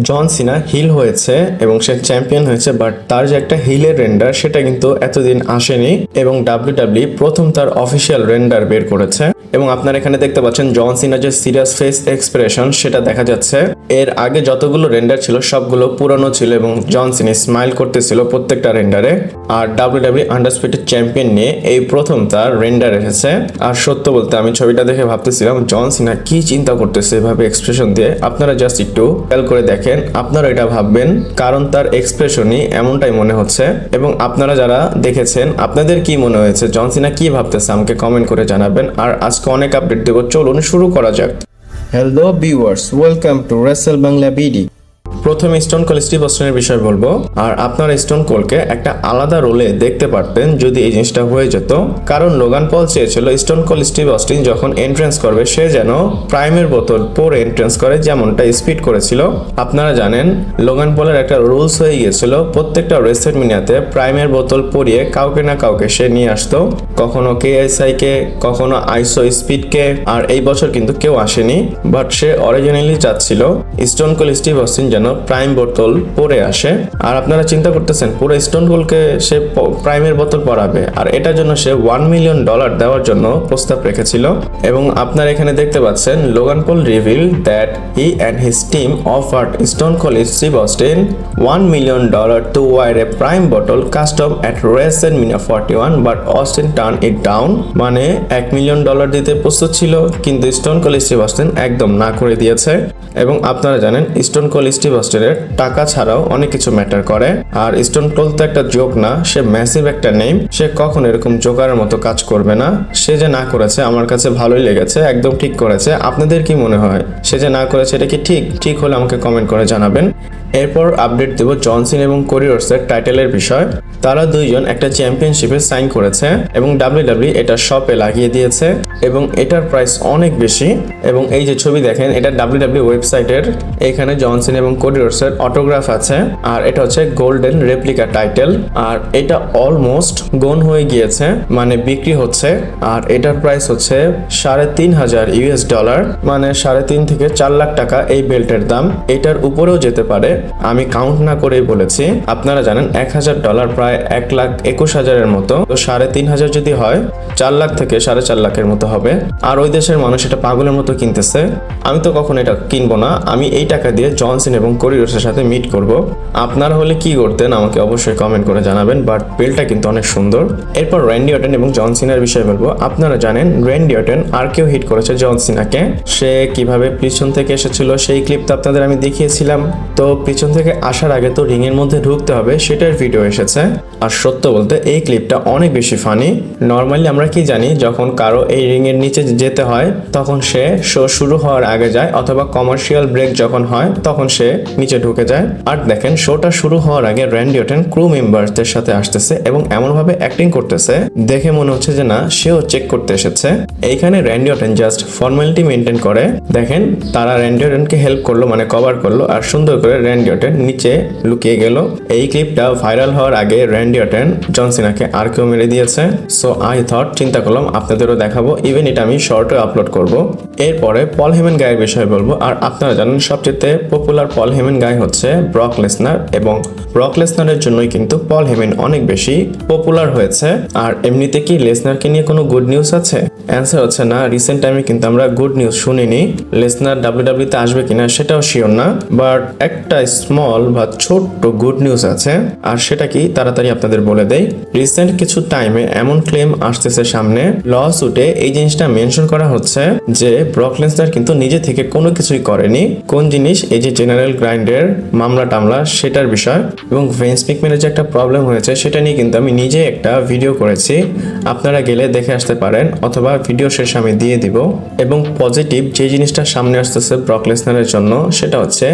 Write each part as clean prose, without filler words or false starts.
জন সিনা hill হয়েছে এবং সে champion হয়েছে, বাট তার যে একটা হিলের রেন্ডার সেটা কিন্তু এতদিন আসেনি এবং ডাব্লিউডাব্লিউ প্রথম তার অফিসিয়াল রেন্ডার বের করেছে। এবং আপনারা এখানে দেখতে পাচ্ছেন জন সিনা যে সিরিয়াস ফেস এক্সপ্রেশন সেটা দেখা যাচ্ছে। এর আগে যতগুলো রেন্ডার ছিল সবগুলো পুরানো ছিল এবং জন সিনা স্মাইল করতেছিল প্রত্যেকটা রেন্ডারে। আর ডাব্লিউডাব্লিউ আন্ডারস্পিডেড চ্যাম্পিয়ন নিয়ে এই প্রথম তার রেন্ডার এসেছে। আর সত্য বলতে আমি ছবিটা দেখে ভাবতেছিলাম জন সিনা কি চিন্তা করতেছে এভাবে এক্সপ্রেশন দিয়ে। আপনারা জাস্ট একটু খেয়াল করে দেখেন, আপনারা এটা ভাববেন কারণ তার এক্সপ্রেশনই এমনটাই মনে হচ্ছে। এবং আপনারা যারা দেখেছেন আপনাদের কি মনে হয়েছে, জন সিনা কি ভাবতেছে আমাকে কমেন্ট করে জানাবেন। আর আজকে অনেক আপডেট দেবো, চলুন শুরু করা যাক। Hello viewers, welcome to Rachel Bangla BD. প্রথমে স্টোন কোল্ড স্টিভ অস্টিনের বিষয় বলবো। আর আপনারা স্টোন কোল্ডকে একটা আলাদা রোলে দেখতে পারতেন যদি এই জিনিসটা হয়ে যেত, কারণ লোগান পল চেয়েছিল স্টোন কোল্ড স্টিভ অস্টিন যখন এন্ট্রেন্স করবে সে যেন প্রাইমের বোতল পরে এন্ট্রেন্স করে, যেমনটা স্পিড করেছিল। আপনারা জানেন লোগান পলের একটা রুলস হয়ে গিয়েছিল, প্রত্যেকটা রেসলম্যানিয়াতে প্রাইমের বোতল পরিয়ে কাউকে না কাউকে সে নিয়ে আসতো, কখনো কেএসআই কে, কখনো আইসো স্পিড কে। আর এই বছর কিন্তু কেউ আসেনি, বাট সে অরিজিনালি চাচ্ছিল স্টোন কোল্ড স্টিভ অস্টিন যেন প্রাইম বোতল পরে আসে। আর আপনারা চিন্তা করতেছেন পুরো স্টোন কোল্ডকে সে প্রাইমের বোতল পরাবে, আর এটার জন্য সে $1 মিলিয়ন দেওয়ার জন্য প্রস্তাব রেখেছিল। এবং আপনারা এখানে দেখতে পাচ্ছেন Logan Paul reveal that he and his team offered Stone Cold Steve Austin $1 million to wear a Prime bottle custom at WrestleMania 41, but Austin turn it down. মানে $1 মিলিয়ন দিতে প্রস্তুত ছিল, কিন্তু স্টোন কোল্ড স্টিভ অস্টিন একদম না করে দিয়েছে। এবং আপনারা জানেন স্টোন কোল্ড স্টিভ অস্টিনের টাকা ছাড়াও অনেক কিছু ম্যাটার করে। আর স্টোন কোল্ড তো একটা জোক না, সে ম্যাসিভ একটা নেম, সে কখন এরকম জোকারের মতো কাজ করবে না। সে যে না করেছে আমার কাছে ভালোই লেগেছে, একদম ঠিক করেছে। আপনাদের কি মনে হয় সে যে না করেছে এটা কি ঠিক হলে আমাকে কমেন্ট করে জানাবেন। এরপর আপডেট দেব জন সিনা এবং কোডি রোডসের টাইটেলের বিষয়। তারা দুইজন একটা চ্যাম্পিয়নশিপে সাইন করেছে এবং ডাব্লিউডাব্লিউ এটা শপে লাগিয়ে দিয়েছে এবং এটার প্রাইস অনেক বেশি। এবং এই যে ছবি দেখেন এটা ডাব্লিউডাব্লিউ ওয়েবসাইটের, এখানে জন সিনা এবং কোডি রোডসের অটোগ্রাফ আছে। আর এটা হচ্ছে গোল্ডেন রেপ্লিকা টাইটেল, আর এটা অলমোস্ট গন হয়ে গিয়েছে, মানে বিক্রি হচ্ছে। আর এটার প্রাইস হচ্ছে $3,500, মানে 3.5 থেকে 4 লাখ টাকা এই বেল্টের দাম। এটার উপরেও যেতে পারে, আমি কাউন্ট না করেই বলেছি। আপনারা জানেন $1,000 প্রায় 1,21,000-এর মতো, তো 3,500 যদি হয় 4 লাখ থেকে 4.5 লাখের মতো হবে। আর ওই দেশের মানুষ এটা পাগলের মতো কিনতেছে। আমি তো কখনো এটা কিনবো না, আমি এই টাকা দিয়ে জন সিনা এবং কোডি রোডসের সাথে মিট করব। আপনারা হলে কি করতেন আমাকে অবশ্যই কমেন্ট করে জানাবেন, বাট বেল্টটা কিন্তু অনেক সুন্দর। এরপর র্যান্ডি অর্টন এবং জন সিনার বিষয় বলবো। আপনারা জানেন র্যান্ডি অর্টন আর কেউ হিট করেছে জন সিনাকে, সে কিভাবে পিছন থেকে এসেছিল সেই ক্লিপটা আপনাদের আমি দেখিয়েছিলাম। তো পিছন থেকে আসার আগে তো রিং এর মধ্যে ঢুকতে হবে সেটার ভিডিও এসেছে। আর সত্য বলতে এই ক্লিপটা অনেক বেশি ফানি। নর্মালি আমরা কি জানি যখন কারো এই রিং এর নিচে যেতে হয় তখন সে শো শুরু হওয়ার আগে যায়, অথবা কমার্শিয়াল ব্রেক যখন হয় তখন সে নিচে ঢুকে যায়। আর দেখেন শোটা শুরু হওয়ার আগে র্যান্ডি অর্টন ক্রু মেম্বারদের সাথে আসতেছে এবং এমন ভাবে অ্যাক্টিং করতেছে দেখে মনে হচ্ছে যে না সেও চেক করতে এসেছে। এইখানে Randy Orton just formality maintain করে। দেখেন তারা র্যান্ডি অর্টনকে হেল্প করলো, মানে কভার করলো, আর সুন্দর করে র্যান্ডি অর্টন নিচে লুকিয়ে গেল। এই ক্লিপটা ভাইরাল হওয়ার আগে র্যান্ডি অর্টন জন সিনাকে আর কেউ মেরে দিয়েছে। সো আই থট, চিন্তা করলাম আপনাদেরও দেখাবো, ইভেন এটা আমি শর্টে আপলোড করব। এরপরে পল হেমন গায়ের বিষয়ে বলবো। আর আপনারা জানেন সবচেয়ে পপুলার পল হেমন গায় হচ্ছে ব্রক লেসনার, এবং ব্রক লেসনারের জন্যই কিন্তু পল হেমন অনেক বেশি পপুলার হয়েছে। আর এমনিতে কি লেসনারকে নিয়ে কোনো গুড নিউজ আছে? অ্যান্সার হচ্ছে না। রিসেন্ট টাইমে কিন্তু আমরা গুড নিউজ শুনিনি। লেসনার ডাব্লিউডাব্লিউতে আসবে কিনা সেটাও শিওর না, বাট একটা স্মল বা ছোট্ট গুড নিউজ আছে। আর সেটা কি তাড়াতাড়ি আপনাদের বলে দেই। রিসেন্ট কিছু টাইমে এমন ক্লেম আসতেছে সামনে, ল সুটে এই জিনিসটা মেনশন করা হচ্ছে যে ব্রক লেসনার কিন্তু নিজে থেকে কোনো কিছুই করেনি। কোন জিনিস? এই যে জেনারেল গ্রাইন্ডের মামলা টামলা সেটার বিষয়। এবং ভেন্স ম্যাকম্যানের যে একটা প্রবলেম হয়েছে সেটা নিয়ে কিন্তু আমি নিজে একটা ভিডিও করেছি, আপনারা গেলে দেখে আসতে পারেন, অথবা ভিডিও শেষে আমি দিয়ে দিব। এবং পজিটিভ যে জিনিসটা সামনে আসতেছে ব্রক লেসনারের জন্য সেটা হচ্ছে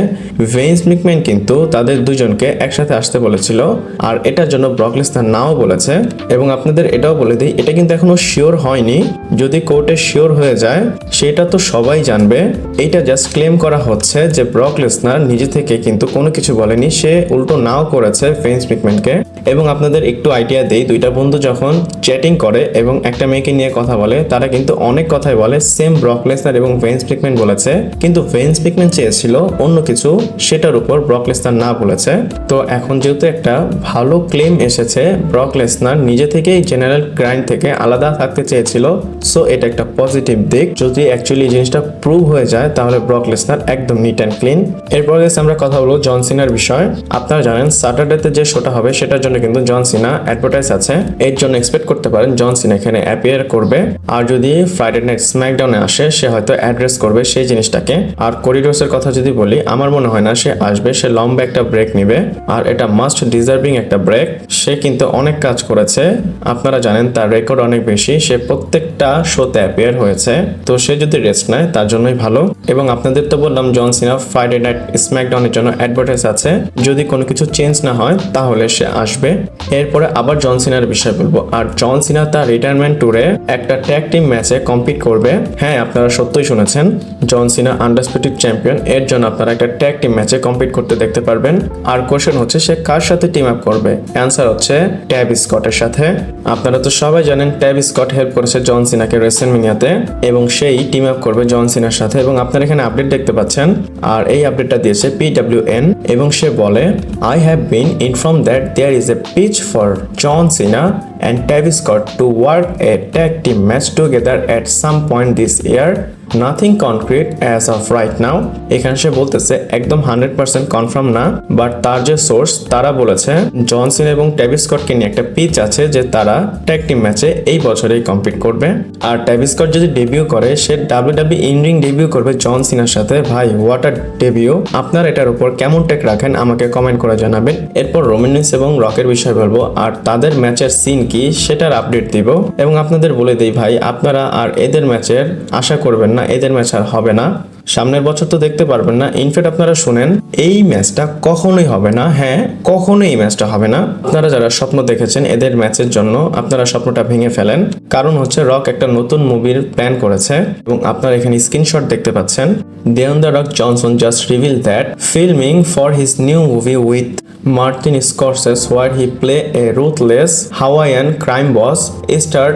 ভেন্স ম্যাকম্যান কিন্তু তাদের দুজনকে একসাথে আসতে বলেছিল, আর এটার জন্য ব্রক লেসনার নাও বলেছে। এবং আপনাদের এটাও বলে দিই, এটা কিন্তু এখনো শিওর হয়নি। যদি কোর্টে শিওর হয়ে যায় সেটা তো সবাই জানবে। এইটা জাস্ট ক্লেম করা হচ্ছে যে ব্রক লেসনার নিজে থেকে কিন্তু কোনো কিছু বলেনি, সে উল্টো নাও করেছে ভেন্স ম্যাকম্যানকে। এবং আপনাদের একটু আইডিয়া দেই, দুইটা বন্ধু যখন চ্যাটিং করে এবং একটা মেয়েকে নিয়ে কথা বলে, তারা কিন্তু অনেক কথাই বলে সেম ব্রক লেসনার এবং ভেন্স পিকম্যান বলেছে, কিন্তু ভেন্স পিকম্যান চেয়েছিল অন্য কিছু, সেটার উপর ব্রক লেসনার না বলেছে। তো এখন যেহেতু একটা ভালো ক্লেম এসেছে, ব্রক লেসনার নিজে থেকেই জেনারেল গ্রাইন্ড থেকে আলাদা থাকতে চেয়েছিল, সো এটা একটা পজিটিভ দিক। যদি অ্যাকচুয়ালি জিনিসটা প্রুভ হয়ে যায় তাহলে ব্রক লেসনার একদম নিট অ্যান্ড ক্লিন। এরপর আমরা কথা বলবো জন সিনার বিষয়। আপনারা জানেন স্যাটারডেতে যে শোটা হবে সেটার জন্য কিন্তু জন সিনা অ্যাডভার্টাইজ আছে, এর জন্য এক্সপেক্ট করতে পারেন জন সিনা এখানে অ্যাপিয়ার করবে। আর যদি ফ্রাইডে নাইট স্ম্যাকডাউনে আসে, সে হয়তো অ্যাড্রেস করবে সেই জিনিসটাকে। আর কোডি রোডসের কথা যদি বলি, আমার মনে হয় না সে আসবে, সে লম্বা একটা ব্রেক নিবে, আর এটা মাস্ট ডিজার্ভিং একটা ব্রেক। সে কিন্তু অনেক কাজ করেছে, আপনারা জানেন তার রেকর্ড অনেক বেশি, সে প্রত্যেকটা শোতে অ্যাপিয়ার হয়েছে, তো সে যদি রেস্ট নেয় তার জন্যই ভালো। এবং আপনাদের তো বললাম জন সিনা ফ্রাইডে নাইট স্ম্যাকডাউনের জন্য অ্যাডভার্টাইজ আছে, যদি কোনো কিছু চেঞ্জ না হয় তাহলে সে আসবে। এরপরে আবার জন সিনার বিষয় বলবো। আর জন সিনা তার রিটায়ারমেন্ট ট্যুরে একটা ট্যাগ টিম ম্যাচে কম্পিট করবে। হ্যাঁ, আপনারা সত্যই শুনেছেন, জন সিনা আন্ডারস্পিডিড চ্যাম্পিয়ন, এর জন্য আপনারা একটা ট্যাগ টিম ম্যাচে কম্পিট করতে দেখতে পারবেন। আর কোশ্চেন হচ্ছে সে কার সাথে টিম আপ করবে? অ্যান্সার হচ্ছে ট্যাব স্কটের সাথে। আপনারা তো সবাই জানেন ট্যাব স্কট হেল্প করেছে জন সিনাকে রেসলম্যানিয়াতে, এবং সেই টিম আপ করবে জন সিনার সাথে। এবং আপনারা এখানে আপডেট দেখতে পাচ্ছেন, আর এই আপডেটটা দিয়েছে PWN, এবং সে বলে I have been informed that there is a pitch for John Cena and Travis Scott to work a tag team match together at some point this year. Nothing concrete as of right now. এখানে সে বলতেছে একদম 100% confirm না, but তার যে source তারা বলেছে জন সিনা এবং Travis স্কটকে নিয়ে একটা পিচ আছে যে তারা ট্যাগ টিম ম্যাচে এই বছরেই কম্পিট করবে। আর ট্রেভিস স্কট যদি ডেবিউ করে, সে WWE ইন রিং ডেবিউ করবে জন সিনার সাথে। ভাই, হোয়াট আ ডেবিউ! আপনারা এটার উপর কেমন টেক রাখেন আমাকে কমেন্ট করে জানাবেন। এরপর রোমান রিন্স এবং রকের বিষয় বলবো, আর তাদের ম্যাচের সিন কি সেটার আপডেট দিব। এবং আপনাদের বলে দিই ভাই, আপনারা আর এদের ম্যাচের আশা করবেন না, এদের ম্যাচ আর হবে না, সামনের বছর তো দেখতে পারবেন না। ইনফ্যাক্ট আপনারা শুনেন, এই ম্যাচটা কখনোই হবে না। হ্যাঁ, কখনোই এই ম্যাচটা হবে না। আপনারা যারা স্বপ্ন দেখেছেন এদের ম্যাচের জন্য, আপনারা স্বপ্নটা ভেঙে ফেলেন। কারণ হচ্ছে রক একটা নতুন মুভির প্ল্যান করেছে, এবং আপনারা এখানে স্ক্রিনশট দেখতে পাচ্ছেন। Dwayne the Rock Johnson just reveal that filming for his new movie with Martin Scorsese, where he play a ruthless Hawaiian crime boss, start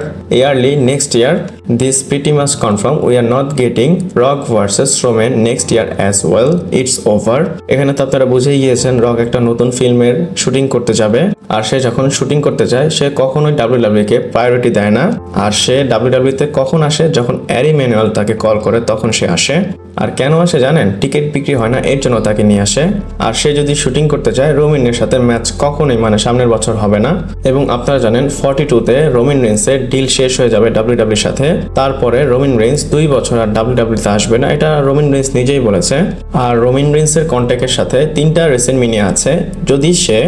early next year. This pretty much confirm we are not getting Rock versus Roman next year as well. It's over. এখানে তো আপনারা বুঝেই গিয়েছেন rock একটা নতুন ফিল্মের shooting করতে যাবে, আর সে যখন শুটিং করতে যায় সে কখনোই WWE কে প্রায়োরিটি দেয় না। আর সে WWE তে কখন আসে? যখন অ্যারি ম্যানুয়াল তাকে কল করে তখন সে আসে। আর কেন আসে জানেন? টিকিট বিক্রি হয় না, এর জন্য তাকে নিয়ে আসে। আর সে যদি শুটিং করতে যায়, রোমিনের সাথে ম্যাচ কখনোই সামনের বছর হবে না। এবং আপনারা জানেন 42-তে রোমিন রেন্সের ডিল শেষ হয়ে যাবে WWE সাথে। তারপরে রোমিন রেন্স 2 বছর আর WWE তে আসবে না, এটা রোমিন রেন্স নিজেই বলেছে। আর রোমিন রেন্সের কন্ট্যাক্টের সাথে 3টা রেসলম্যানিয়া আছে। যদি সে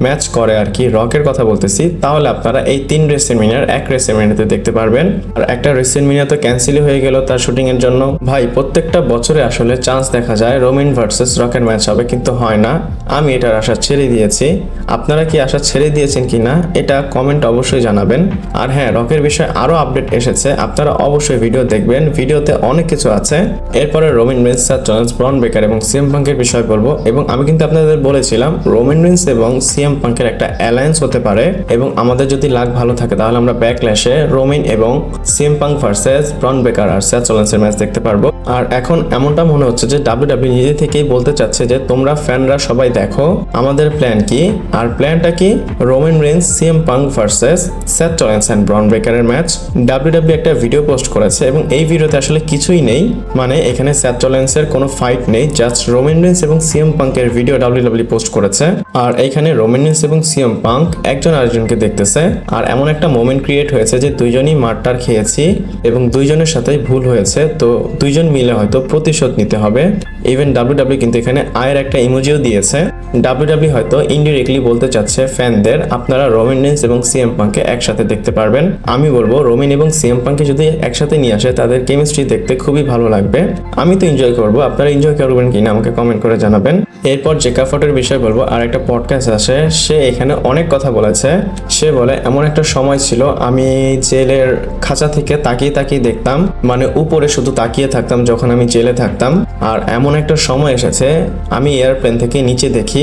ম্যাচ করে, আর কি রকের কথা বলতেছি, তাহলে আপনারা এই 3 রেসলম্যানিয়ার এক রেসলম্যানিয়াতে দেখতে পারবেন। আর একটা রেসলম্যানিয়া তো ক্যান্সেলই হয়ে গেল তার শুটিং এর জন্য। ভাই, প্রত্যেকটা বছরে আসলে চান্স দেখা যায় রোমিন ভার্সেস রকের ম্যাচ হবে, কিন্তু হয় না। আমি এটার আশা ছেড়ে দিয়েছি। আপনারা কি আশা ছেড়ে দিয়েছেন কিনা এটা কমেন্ট অবশ্যই জানাবেন। আর হ্যাঁ, রকের বিষয়ে আরো আপডেট এসেছে, আপনারা অবশ্যই ভিডিও দেখবেন, ভিডিওতে অনেক কিছু আছে। এরপরে রোমিন রেন্স, সেথ রলিন্স, ব্রন বেকার এবং সিএম পাঙ্কের বিষয় বলবো। এবং আমি কিন্তু আপনাদের বলেছিলাম রোমিন রেন্স এবং সিএম পাঙ্কের একটা অ্যালায়েন্স হতে পারে, এবং আমাদের যদি লাক ভালো থাকে তাহলে আমরা ব্যাকল্যাশে রোমিন এবং সিএম পাঙ্ক ভার্সেস ব্রন বেকার আর সেথ রলিন্সের ম্যাচ দেখতে পারবো। আর এখন এমনটা মনে হচ্ছে যে WWE নিজে থেকেই বলতে চাচ্ছে যে তোমরা ফ্যানরা সবাই দেখো আমাদের প্ল্যান কি। আর প্ল্যানটা কি? Roman Reigns, CM Punk versus Seth Rollins and Bron বেকারের ম্যাচ। WWE একটা ভিডিও পোস্ট করেছে, এবং এই ভিডিওতে আসলে কিছুই নেই, এখানে সেথ রলিন্সের কোনো ফাইট নেই, জাস্ট রোমান রেন্স এবং সিএম পাঙ্কের ভিডিও WWE পোস্ট করেছে। আর এইখানে রোমান রেন্স এবং সিএম পাঙ্ক একজন আরেকজনকে দেখতেছে। আর এমন একটা মোমেন্ট ক্রিয়েট হয়েছে যে দুইজনই মারটার খেয়েছি, এবং দুইজনের সাথেই ভুল হয়েছে, তো দুইজন মিলে হয়তো প্রতিশোধ নিতে হবে। ইভেন WWE কিন্তু এখানে আয়ের একটা ইমোজিও দিয়েছে। WWE হয়তো ইনডিরেক্টলি বলতে চাচ্ছে ফ্যানদের, আপনারা রোমান রেন্স এবং সিএম পাঙ্ককে একসাথে দেখতে পারবেন। আমি বলবো রোমিন এবং সিএম পাঙ্ককে যদি একসাথে নিয়ে আসে, তাদের কেমিস্ট্রি দেখতে খুবই ভালো লাগবে। আমি তো এনজয় করবো, আপনারা এনজয় করবেন কিনা আমাকে কমেন্ট করে জানাবেন। এরপর জেকা ফটের বিষয় বলবো। আর একটা পডকাস্ট আছে, সে এখানে অনেক কথা বলেছে। সে বলে এমন একটা সময় ছিল আমি জেলের খাঁচা থেকে তাকিয়ে তাকিয়ে দেখতাম, উপরে শুধু তাকিয়ে থাকতাম যখন আমি জেলে থাকতাম। আর এমন একটা সময় এসেছে আমি এয়ারপ্লেন থেকে নিচে দেখি,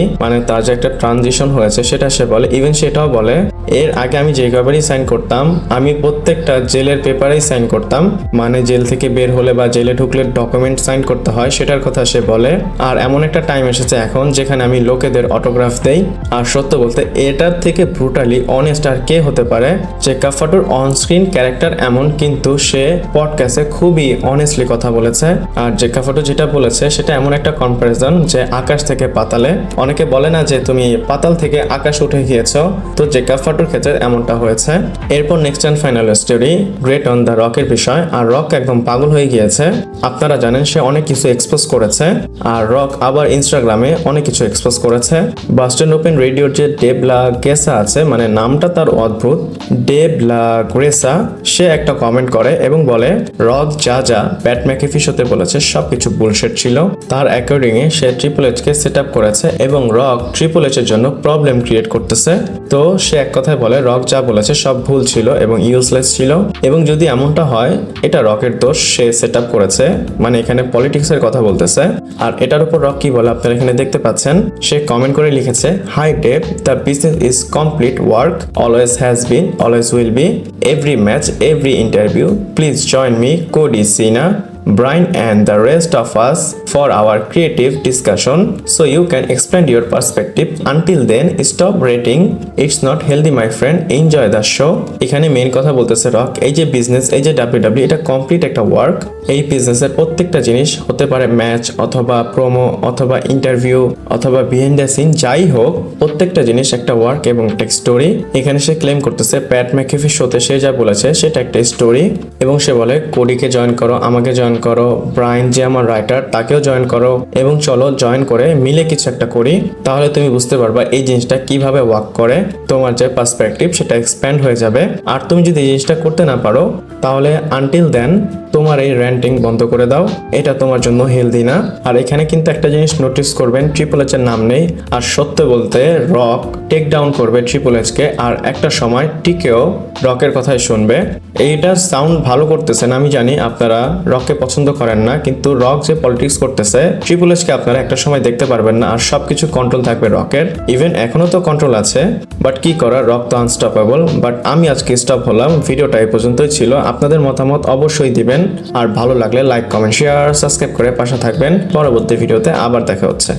তার যে একটা ট্রানজিশন হয়েছে সেটা সে বলে। ইভেন সেটাও বলে এর আগে আমি যে কবারই সাইন করতাম আমি প্রত্যেকটা জেলের পেপারেই সাইন করতাম, মানে জেল থেকে বের হলে বা জেলে ঢুকলে ডকুমেন্ট সাইন করতে হয় সেটার কথা সে বলে। আর এমন একটা টাইম এসেছে এখন যেখানে আমি লোকেদের অটোগ্রাফ দেই। আর সত্য বলতে এটার থেকে ব্রুটালি অনেস্ট আর কে হতে পারে যে কাফাটুর অন স্ক্রিন ক্যারেক্টার এমন, কিন্তু সে পডকাস্টে খুবই অনেস্টলি কথা বলেছে। আর যে কাফাটু যেটা বলেছে সেটা এমন একটা কম্পারিজন যে আকাশ থেকে পাতালে, অনেকে বলে না যে তুমি পাতাল থেকে আকাশ উঠে গিয়েছো, তো যে কাফাটুর ক্ষেত্রে এমনটা হয়েছে। এরপর next and final story great on the রকের বিষয়। আর রক একদম পাগল হয়ে গিয়েছে। আপনারা জানেন সে অনেক কিছু এক্সপোজ করেছে, আর রক আবার ইনস্টাগ্রামে অনেক কিছু এক্সপোজ করেছে। বাস্টন ওপেন রেডিওর যে ডেভ লা গ্রেসা আছে, মানে নামটা তার অদ্ভুত, ডেভ লা গ্রেসা, সে একটা কমেন্ট করে এবং বলে রক যা যা প্যাট ম্যাকেফি শোতে বলেছে সবকিছু বুলশেট ছিল। তার অ্যাকর্ডিং এ সে ট্রিপল এইচ কে সেট আপ করেছে এবং রক ট্রিপল এইচ এর জন্য প্রবলেম ক্রিয়েট করতেছে। তো সে এক কথায় বলে রক যা বলেছে সব ভুল ছিল এবং ইউজলেস ছিল, এবং যদি এমনটা হয় এটা রকের দোষ, সে সেট আপ করেছে, মানে এখানে পলিটিক্স এর কথা বলতেছে। আর এটার উপর রক কি বলে আপনারা এখানে দেখতে পাচ্ছেন। সে কমেন্ট করে লিখেছে, hi Dave, the business is complete work, always has been, always will be, every match, every interview, please join me, Cody, Cena, Brian and the rest of us for our creative discussion so you can expand your perspective. Until then, stop rating. It's not healthy, my friend. Enjoy the show. এখানে main কথা বলতেছে rock, এই যে business, এই যে WWE, এটা complete একটা work. এই বিজনেসের প্রত্যেকটা জিনিস হতে পারে ম্যাচ অথবা প্রোমো অথবা ইন্টারভিউ অথবা বিহাইন্ড দ্য সিন, যাই হোক প্রত্যেকটা জিনিস একটা ওয়ার্ক এবং একটা স্টোরি। এখানে সে ক্লেম করতেছে প্যাট ম্যাকেফি শোতে সে যা বলেছে সেটা একটা স্টোরি, এবং সে বলে কোডিকে জয়েন করো, আমাকে জয়েন করো, ব্রায়ান যে আমার রাইটার তাকেও জয়েন করো, এবং চলো জয়েন করে মিলে কিছু একটা করি, তাহলে তুমি বুঝতে পারবা এই জিনিসটা কিভাবে ওয়ার্ক করে, তোমার যে পার্সপেক্টিভ সেটা এক্সপ্যান্ড হয়ে যাবে। আর তুমি যদি এই জিনিসটা করতে না পারো তাহলে আনটিল দেন তোমার এই র্যান্টিং বন্ধ করে দাও, এটা তোমার জন্য হেলদি না। আর এখানে কিন্তু একটা জিনিস নোটিস করবেন, ট্রিপল এইচ এর নাম নেই। আর সত্য বলতে রক টেক ডাউন করবে ট্রিপল এইচ কে, আর একটা সময় টিকেও রকের কথাই শুনবে। এইটার সাউন্ড ভালো করতেছেন, আমি জানি আপনারা রককে পছন্দ করেন না, কিন্তু রক যে পলিটিক্স করতেছে ট্রিপল এইচ কে আপনারা একটা সময় দেখতে পারবেন না, আর সবকিছু কন্ট্রোল থাকবে রকের। ইভেন এখনো তো কন্ট্রোল আছে, বাট কি করার, রক তো আনস্টপেবল। বাট আমি আজকে স্টপ হলাম, ভিডিওটা এই পর্যন্তই ছিল। আপনাদের মতামত অবশ্যই দিবেন, আর ভালো লাগলে লাইক, কমেন্ট, শেয়ার, সাবস্ক্রাইব করে পাশে থাকবেন। পরবর্তী ভিডিওতে আবার দেখা হচ্ছে।